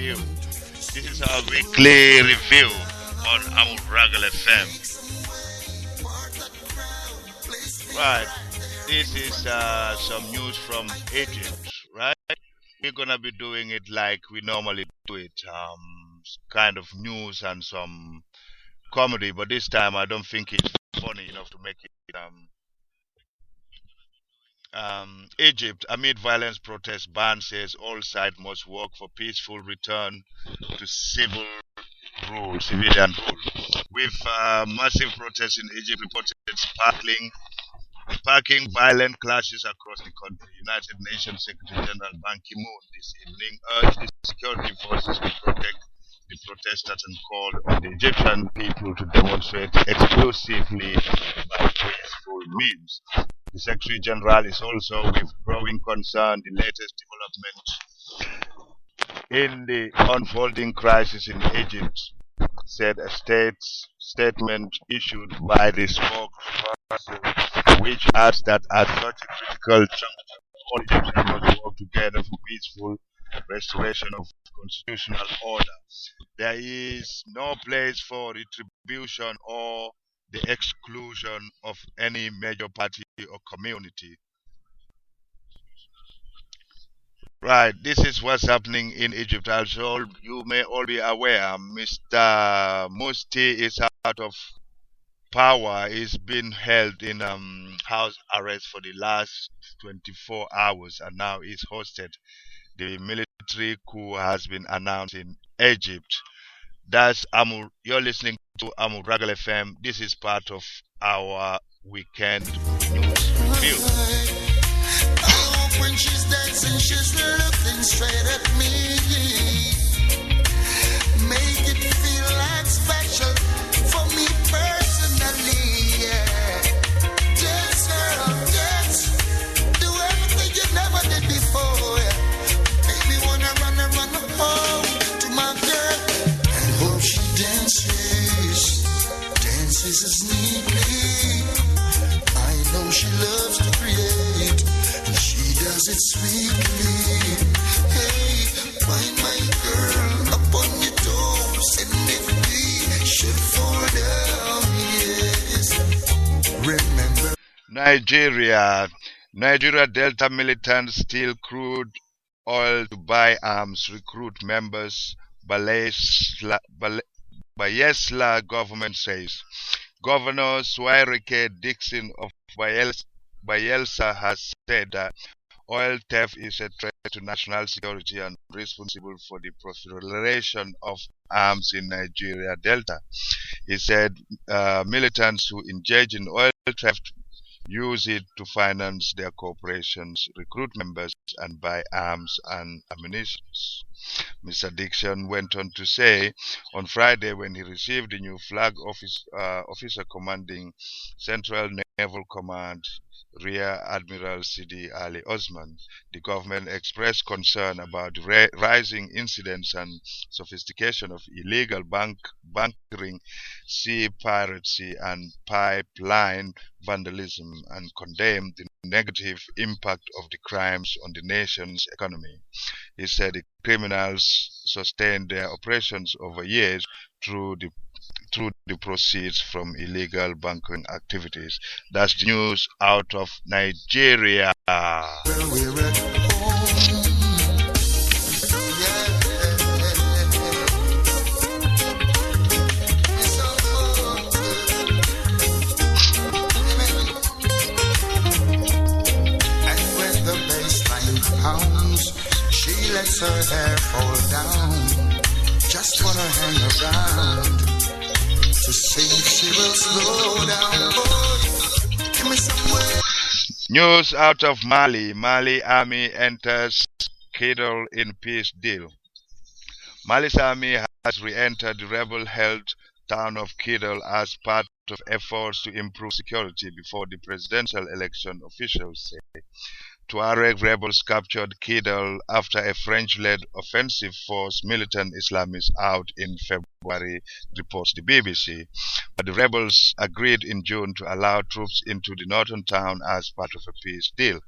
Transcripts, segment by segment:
review. This is our weekly review on Amuragal FM. Right, this is some news from Egypt, right? We're gonna be doing it like we normally do it, kind of news and some comedy, but this time I don't think it's funny enough to make it Egypt, amid violence protests, ban says all sides must work for peaceful return to civilian rule. With massive protests in Egypt reported sparking violent clashes across the country. United Nations Secretary General Ban Ki-moon this evening urged the security forces to protect the protesters and called on the Egyptian people to demonstrate exclusively by peaceful means. The Secretary General is also, with growing concern, the latest development in the unfolding crisis in Egypt, said a statement issued by the spokesperson, which adds that at such a critical juncture, all Egyptians must work together for peaceful restoration of constitutional order. There is no place for retribution or the exclusion of any major party or community. Right, this is what's happening in Egypt. Also, you may all be aware, Mr. Musti is out of power. He's been held in house arrest for the last 24 hours, and now he's hosted. The military coup has been announced in Egypt. That's Amur. You're listening to Amur Ragal FM. This is part of our weekend news review. When she's dancing, she's looking straight at me. Make it feel like special for me personally. Yeah. Dance, girl, dance. Do everything you never did before. Make me wanna run home to my girl. And hope she dances as neatly. I know she loves to create. Does it sweetly? Hey, find my girl up on your toes, and if we should fall down, yes. Remember, Nigeria Delta militants steal crude oil to buy arms, recruit members. Bayelsa government says. Governor Suarike Dixon of Bayelsa has said that oil theft is a threat to national security and responsible for the proliferation of arms in Nigeria Delta. He said militants who engage in oil theft use it to finance their corporations, recruit members, and buy arms and ammunition. Mr. Dixon went on to say on Friday, when he received the new flag officer commanding Central Naval Command, Rear Admiral Sidi Ali Osman, the government expressed concern about the rising incidents and sophistication of illegal bunkering, sea piracy, and pipeline vandalism, and condemned the negative impact of the crimes on the nation's economy. He said the criminals sustained their operations over years through the proceeds from illegal bunkering activities. That's the news out of Nigeria. She lets her hair fall down. Just wanna hang around to see if she will slow down. Boy, give me some way. News out of Mali. Mali army enters Kidal in peace deal. Mali's army has re-entered the rebel-held town of Kidal as part of efforts to improve security before the presidential election, officials say. Tuareg rebels captured Kidal after a French-led offensive forced militant Islamists out in February, reports the BBC. But the rebels agreed in June to allow troops into the northern town as part of a peace deal.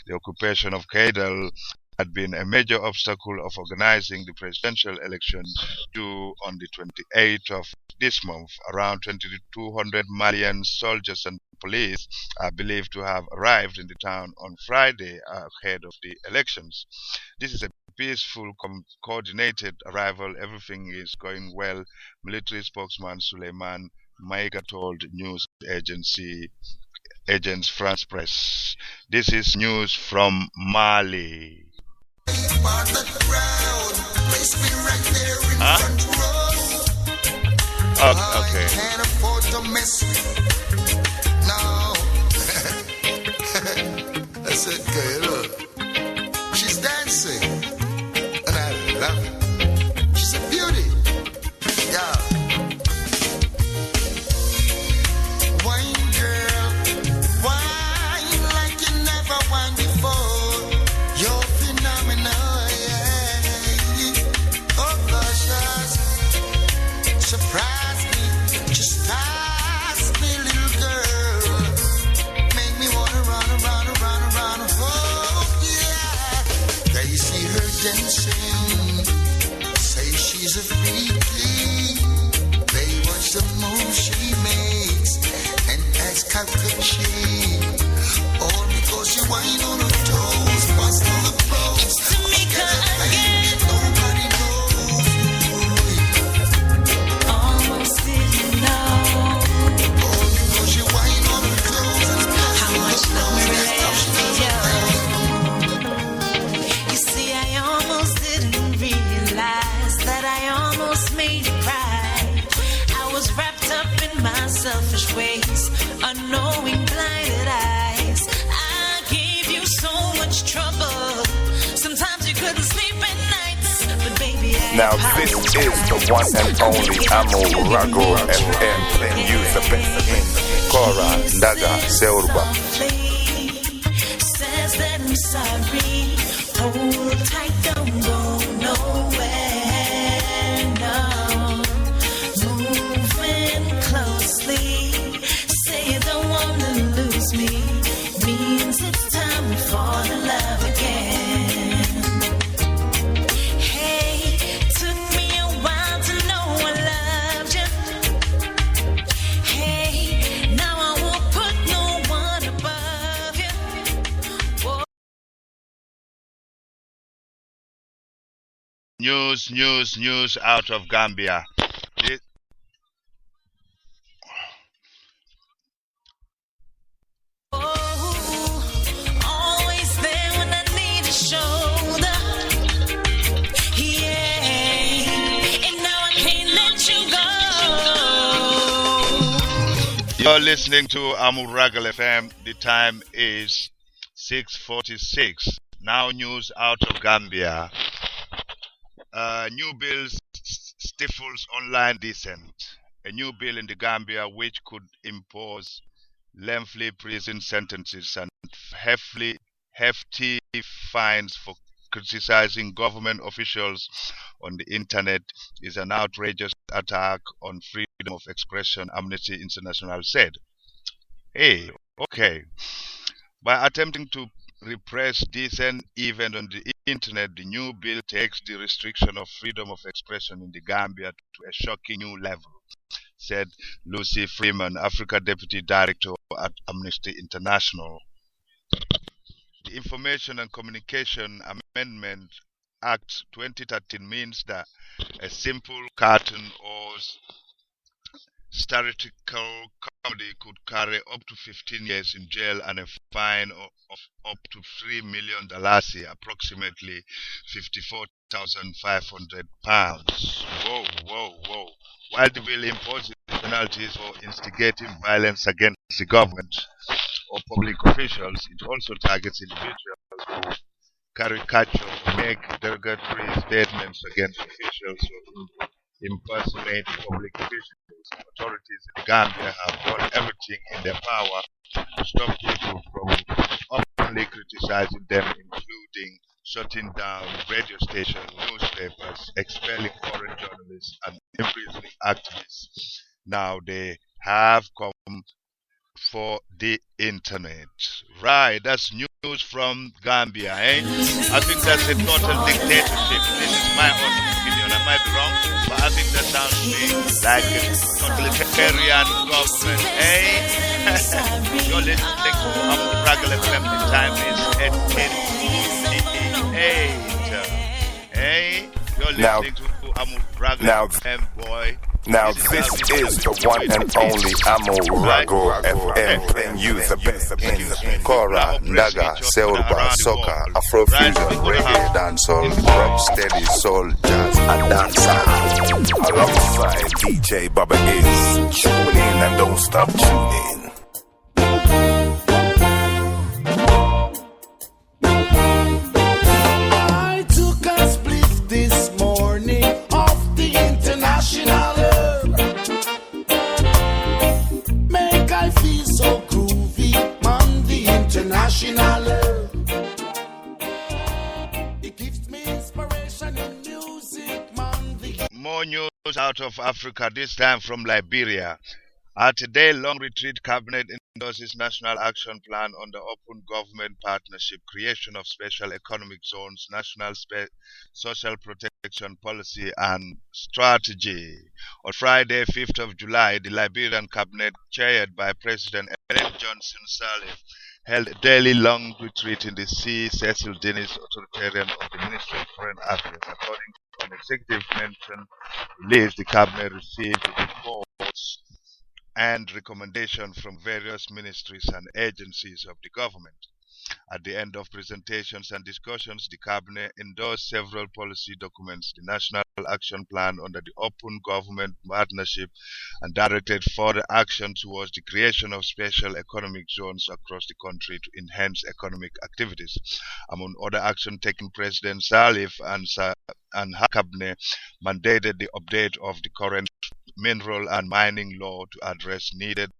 The occupation of Kidal had been a major obstacle of organizing the presidential election due on the 28th of this month. Around 2,200 Malian soldiers and police are believed to have arrived in the town on Friday ahead of the elections. This is a peaceful, coordinated arrival. Everything is going well, military spokesman Suleiman Maiga told news agency Agence France Press. This is news from Mali. Huh? Okay. Can't afford to miss me. No. That's it, girl. Look. She's dancing. And I love it. She's a beauty. Yeah. Wine girl. Wine like you never wine before. You're phenomenal, yeah. Oh, gosh, surprise me. Just ask me, little girl. Make me wanna run around, around, around. Oh, yeah. There you see her dancing. Say she's a freaky. They watch the move she makes and ask how could she. All because she whine on her toes, bust on the pros. It's Tamika again. Nobody knows. Almost didn't know Oh, because she whine on her toes and how much love we really had. You see, I almost didn't realize that I almost made you cry. I was wrapped up in my selfish ways, unknowing blinded eyes. I gave you so much trouble. Sometimes you couldn't sleep at nights, but baby, I Now this is the one and only Amo Rago FM playing you the best. Kora Ndaga Seurba. Says that I'm sorry. Hold tight, don't go nowhere. No, moving closely. Say you don't want to lose me. Means it's time we fall in love again. Hey, took me a while to know I loved you. Hey, now I won't put no one above you. Whoa. News out of Gambia. This, Always there when I need a shoulder. Yeah, and now I can't let you go. you're listening to Amuragal FM. The time is 6:46. Now news out of Gambia. New bill stifles online dissent. A new bill in the Gambia which could impose lengthy prison sentences and hefty fines for criticizing government officials on the internet is an outrageous attack on freedom of expression, Amnesty International said. Hey, okay. By attempting to repress dissent even on the internet, the new bill takes the restriction of freedom of expression in the Gambia to a shocking new level, said Lucy Freeman, Africa Deputy Director at Amnesty International. The Information and Communication Amendment Act 2013 means that a simple cartoon or satirical comedy could carry up to 15 years in jail and a fine of up to $3 million, approximately £54,500. Whoa. While the bill imposes penalties for instigating violence against the government or public officials, it also targets individuals who caricature or make derogatory statements against officials or impersonate public officials. Authorities in Gambia have done everything in their power to stop people from openly criticizing them, including shutting down radio stations, newspapers, expelling foreign journalists, and imprisoning activists. Now they have come for the internet. Right, that's news news from Gambia, eh? I think that's a total dictatorship. This is my own opinion. I might be wrong, but I think that sounds to me like a totalitarian government, eh? You're listening to Regular Family. Time is 8:58. Eh? You're listening to Regular FM, boy. Now this is the one and only Rago FM, playing you the best in Kora, Ndaga, Selba, Soca, Afrofusion, Reggae, Dancehall, Rock, Steady, Soul, Jazz, and Dancehall. Alongside DJ Baba is. Tune in and don't stop tuning. I took a split this morning off the international. I feel so groovy on the international. It gives me inspiration in music, man. More news out of Africa, this time from Liberia. At a day-long retreat, Cabinet endorses National Action Plan on the Open Government Partnership, creation of special economic zones, national social protection policy and strategy. On Friday, 5th of July, the Liberian Cabinet, chaired by President Ellen Johnson Sirleaf, held a daily long retreat in the C. Cecil Dennis Authoritarian of the Ministry of Foreign Affairs. According to an executive mention released, the Cabinet received reports and recommendations from various ministries and agencies of the government. At the end of presentations and discussions, the Cabinet endorsed several policy documents, the National Action Plan under the Open Government Partnership, and directed further action towards the creation of special economic zones across the country to enhance economic activities. Among other action taken, President Sirleaf and her Cabinet mandated the update of the current mineral and mining law to address needed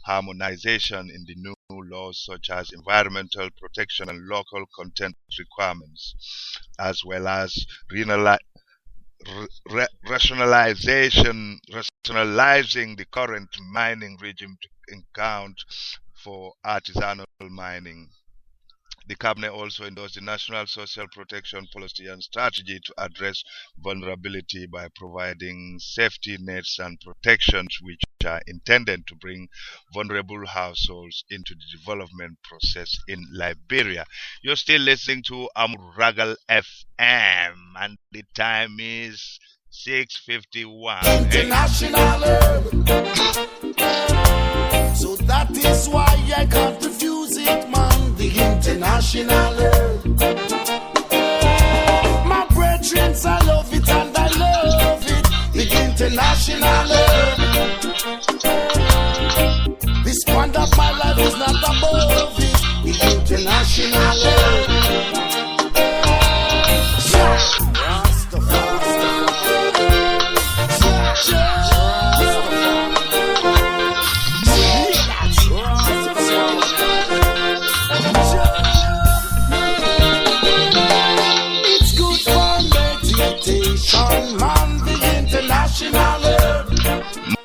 harmonization in the new laws such as environmental protection and local content requirements, as well as rationalizing the current mining regime to account for artisanal mining. The Cabinet also endorsed the National Social Protection Policy and Strategy to address vulnerability by providing safety nets and protections which are intended to bring vulnerable households into the development process in Liberia. You're still listening to Ragal FM, and the time is 6:51. International. So that is why I can't refuse it, man. The international. My brethren, I love it and I love it. The international. This point of my life is not above it. The international.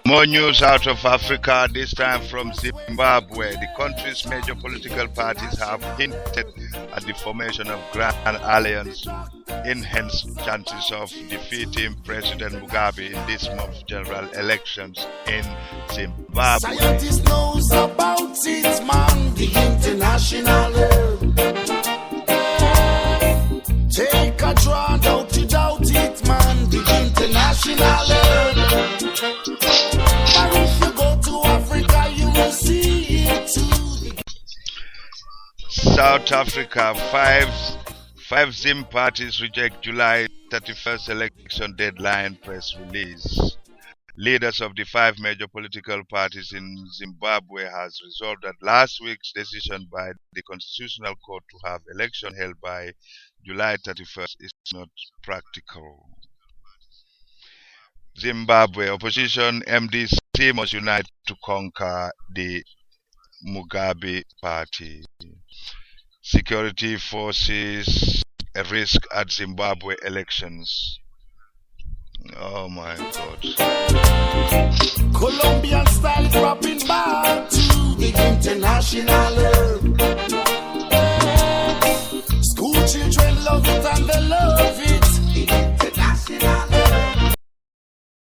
More news out of Africa, this time from Zimbabwe. The country's major political parties have hinted at the formation of Grand Alliance to enhance chances of defeating President Mugabe in this month's general elections in Zimbabwe. Scientists knows about it, man, the international. Take a draw, don't you doubt it, man, the international. And if you go to Africa, you will see it too. South Africa, five Zim parties reject July 31st election deadline press release. Leaders of the five major political parties in Zimbabwe has resolved that last week's decision by the Constitutional Court to have election held by July 31st is not practical. Zimbabwe opposition MDC must unite to conquer the Mugabe party. Security forces a risk at Zimbabwe elections. Oh my God. Colombian style dropping back to the international.